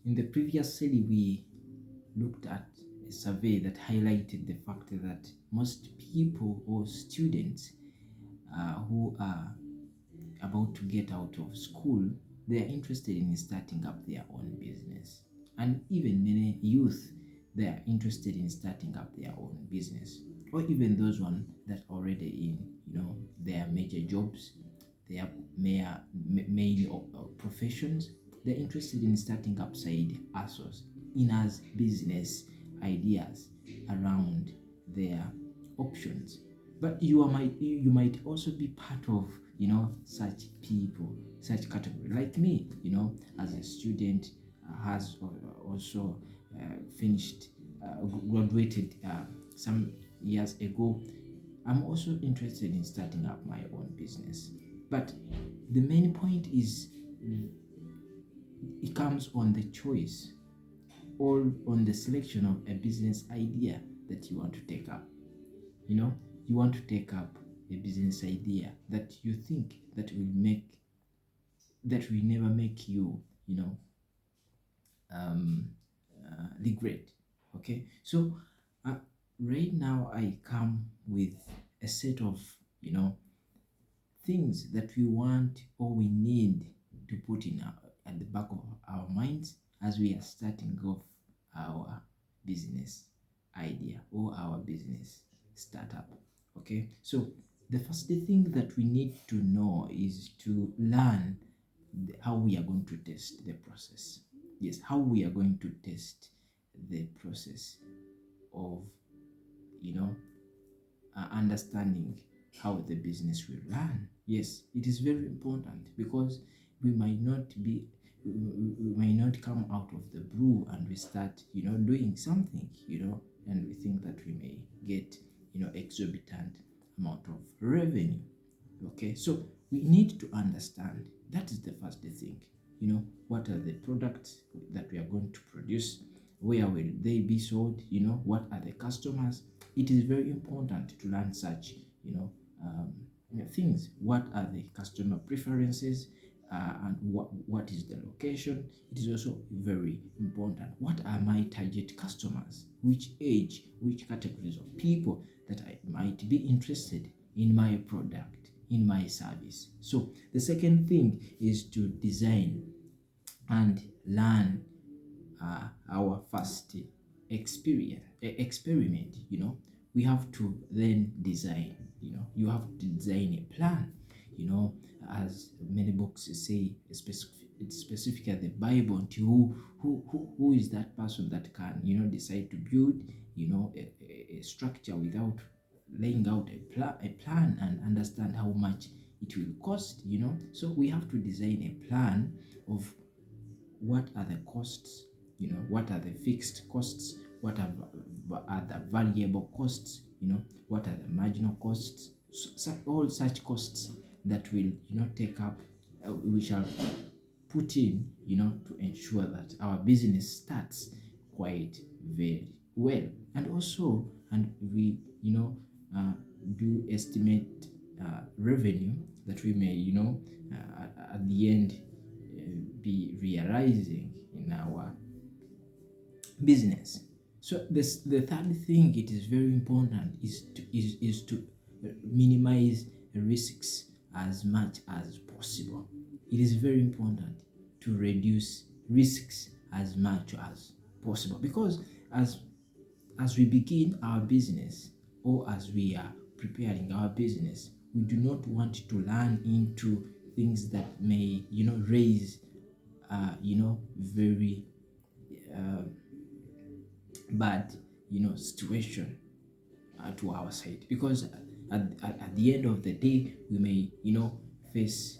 In the previous study, we looked at a survey that highlighted the fact that most people or students who are about to get out of school, they are interested in starting up their own business. And even many youth, they are interested in starting up their own business. Or even those one that already in, their major jobs, their main professions, they're interested in starting up side hustles in as business ideas around their options. But you might also be part of such people, such category like me, as a student, has also finished, graduated some years ago. I'm also interested in starting up my own business. But the main point is, it comes on the choice or on the selection of a business idea that you want to take up. You know, you want to take up a business idea that you think that will never make you, um, regret. Okay, so uh, right now I come with a set of, you know, things that we want or we need to put in at the back of our minds as we are starting off our business idea or our business startup. Okay, so the first thing that we need to know is to learn how we are going to test the process. Yes, how we are going to test the process of, you know, understanding how the business will run. Yes, it is very important because we might not be we might not come out of the blue and we start, doing something, and we think that we may get, exorbitant amount of revenue. Okay, so we need to understand, that is the first thing. What are the products that we are going to produce? Where will they be sold? What are the customers? It is very important to learn such, um, things. What are the customer preferences? And what is the location? It is also very important. What are my target customers? Which age, which categories of people that I might be interested in my product, in my service? So the second thing is to design and learn our first experiment. We have to then design. You have to design a plan. As many books say, specifically the Bible, until who is that person that can decide to build a structure without laying out a plan and understand how much it will cost. So we have to design a plan of what are the costs, what are the fixed costs, are the variable costs, what are the marginal costs, all such costs that will, take up, we shall put in, to ensure that our business starts quite very well. And also, and we, do estimate revenue that we may, at the end, be realizing in our business. So the third thing, it is very important, is to minimize risks as much as possible. It is very important to reduce risks as much as possible, because as we begin our business, or as we are preparing our business, we do not want to run into things that may, raise, very uh, bad, situation to our side, because at the end of the day we may, face,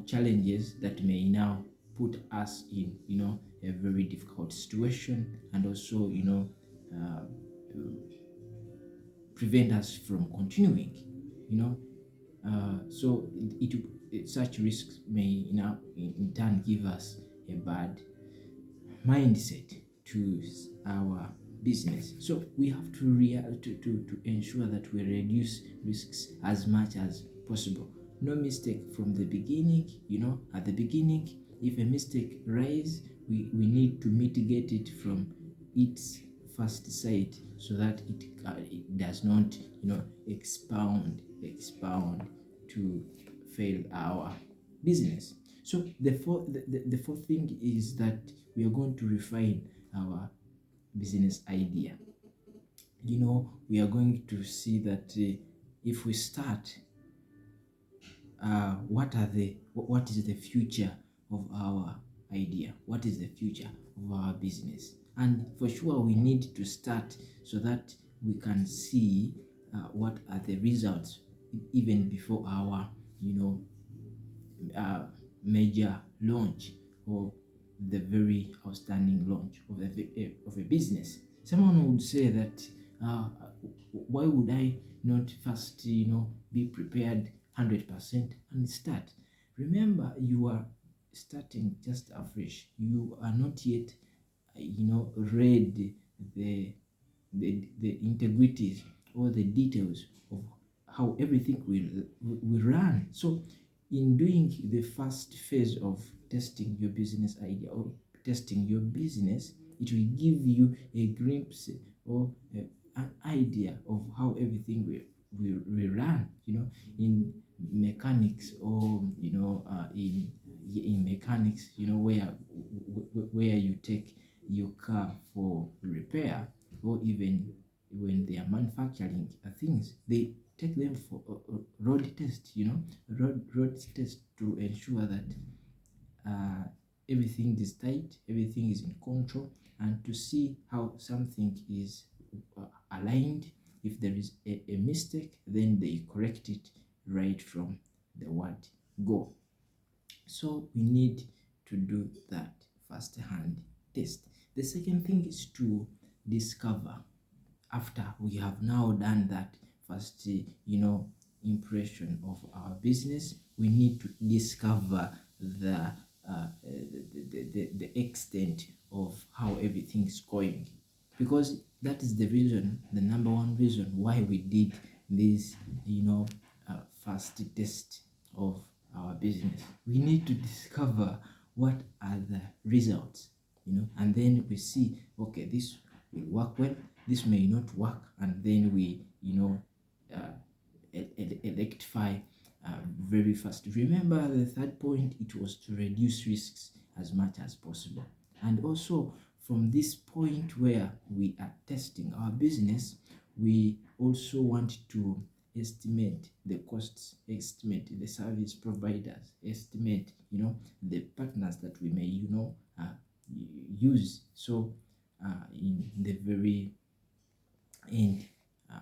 challenges that may now put us in, a very difficult situation, and also, uh, prevent us from continuing, you know so such risks may now in turn give us a bad mindset to our business. So we have to ensure that we reduce risks as much as possible. No mistake from the beginning. At the beginning, If a mistake rise, we need to mitigate it from its first sight, so that it does not, expound to fail our business. So the fourth thing is that we are going to refine our business idea. We are going to see that if we start, what is the future of our idea, what is the future of our business. And for sure we need to start so that we can see what are the results even before our uh, major launch, or the very outstanding launch of a business. Someone would say that, why would I not first, be prepared 100% and start? Remember, you are starting just afresh. You are not yet, read the integrities or the details of how everything will run. So in doing the first phase of testing your business idea or testing your business, it will give you a glimpse or an idea of how everything will run, in mechanics, or in mechanics, where you take your car for repair, or even when they are manufacturing things, they take them for road test, road test, to ensure that uh, everything is tight, everything is in control, and to see how something is aligned. If there is a mistake, then they correct it right from the word go. So we need to do that first hand test. The second thing is to discover. After we have now done that first, impression of our business, we need to discover the extent of how everything is going, because that is the number one reason why we did this, first test of our business. We need to discover what are the results, and then we see, okay, this will work well, this may not work, and then we, uh, electrify very fast. Remember, the third point, it was to reduce risks as much as possible. And also, from this point where we are testing our business, we also want to estimate the costs, estimate the service providers, estimate, the partners that we may, use. So in the very end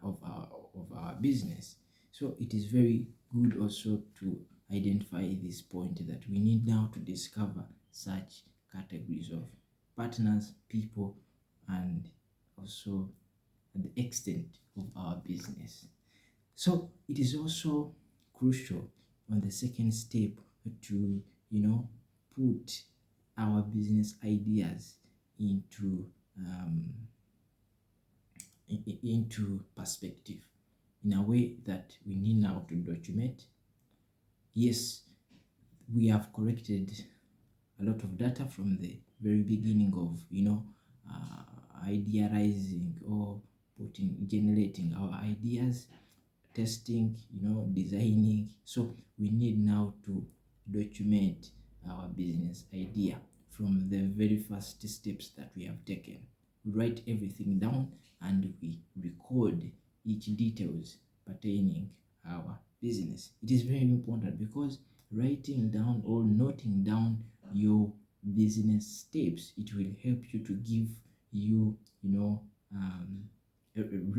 of our business. So it is very good also to identify this point, that we need now to discover such categories of partners, people, and also the extent of our business. So it is also crucial on the second step to, put our business ideas into perspective, in a way that we need now to document. Yes, we have collected a lot of data from the very beginning of, idealizing or generating our ideas, testing, designing. So we need now to document our business idea from the very first steps that we have taken. We write everything down and we record each details pertaining our business. It is very important, because writing down or noting down your business steps, it will help you to give you,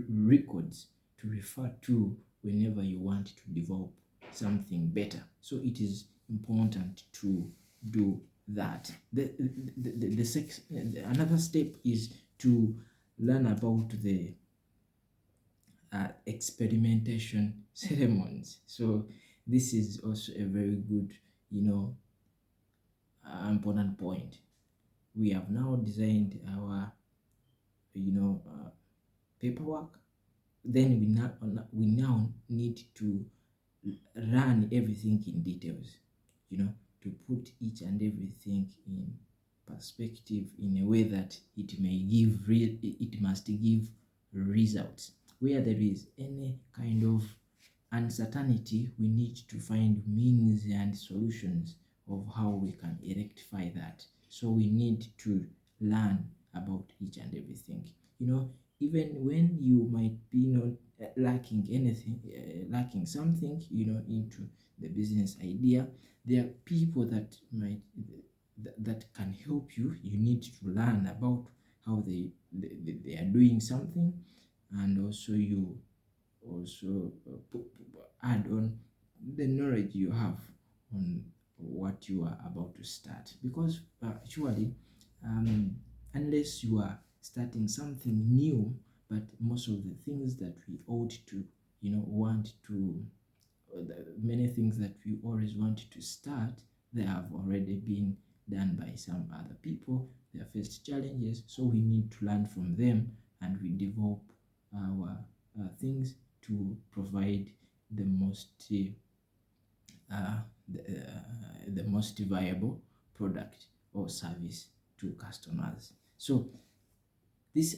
records to refer to whenever you want to develop something better. So it is important to do that. Another step is to learn about the experimentation ceremonies. So this is also a very good, important point. We have now designed our, paperwork. Then we now need to run everything in details, to put each and everything in perspective in a way that it must give results. Where there is any kind of uncertainty, we need to find means and solutions of how we can rectify that. So we need to learn about each and everything. Even when you might be not lacking anything, lacking something, into the business idea, there are people that can help you. You need to learn about how they are doing something, and also you also add on the knowledge you have on what you are about to start. Because surely, unless you are starting something new, but most of the things that we ought to want to many things that we always want to start, they have already been done by some other people. They faced challenges, so we need to learn from them, and we develop our things to provide the most uh, the most viable product or service to customers. So this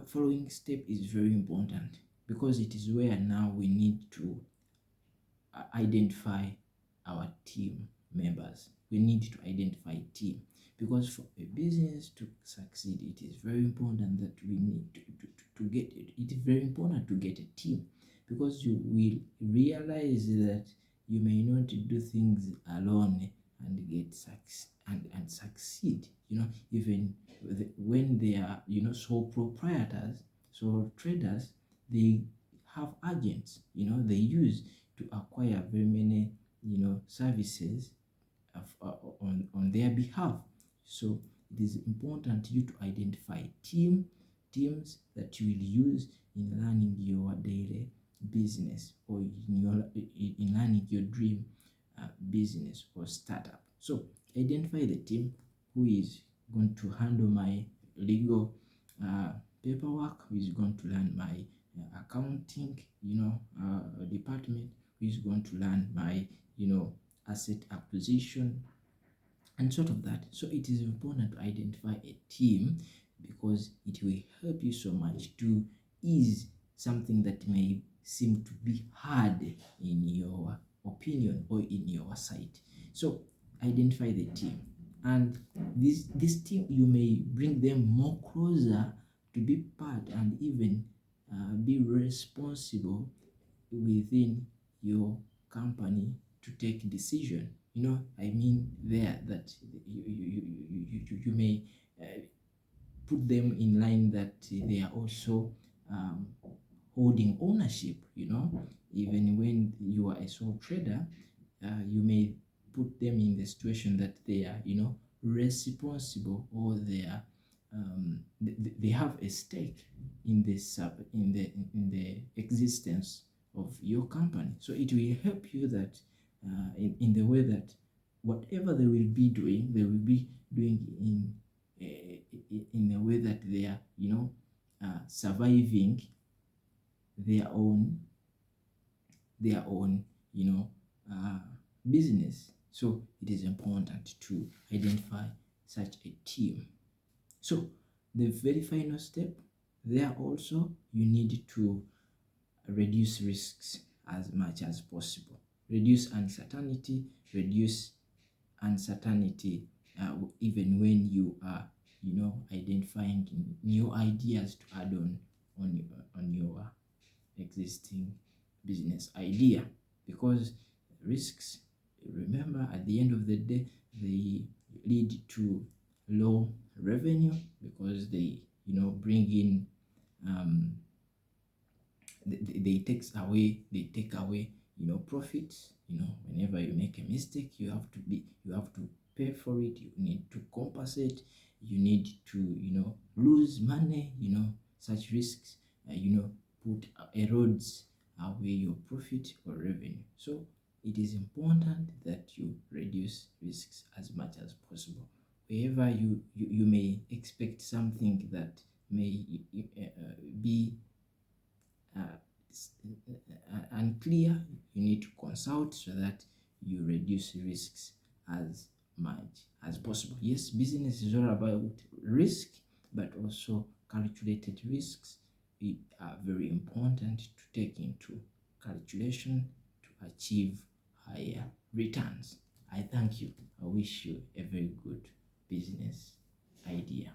following step is very important, because it is where now we need to identify our team members. We need to identify team, because for a business to succeed, it is very important that we need to get it. It is very important to get a team, because you will realize that you may not do things alone and get and succeed. Even when they are sole proprietors, sole traders, they have agents. They use to acquire very many services on their behalf. So it is important you to identify teams that you will use in learning your daily business, or in learning your dream business or startup. So identify the team who is going to handle my legal paperwork, who is going to learn my accounting department, who is going to learn my asset acquisition and sort of that. So it is important to identify a team, because it will help you so much to ease something that may seem to be hard in your opinion or in your sight. So identify the team, and this team, you may bring them more closer to be part and even be responsible within your company to take decision. I mean there that you may put them in line that they are also holding ownership. Even when you are a sole trader, you may put them in the situation that they are responsible, or they have a stake in this in the existence of your company. So it will help you that in the way that whatever they will be doing, they will be doing in a way that they are surviving their own business. So it is important to identify such a team. So the very final step there, also you need to reduce risks as much as possible. Reduce uncertainty. Even when you are identifying new ideas to add on your existing business idea. Because risks, remember, at the end of the day, they lead to low revenue, because they bring in they take away profits. Whenever you make a mistake, you have to pay for it. You need to compensate. You need to lose money. Such risks put erodes away your profit or revenue. So it is important that you reduce risks as much as possible. Wherever you may expect something that may be unclear, you need to consult, so that you reduce risks as much as possible. Yes, business is all about risk, but also calculated risks are very important to take into calculation to achieve higher returns. I thank you. I wish you a very good business idea.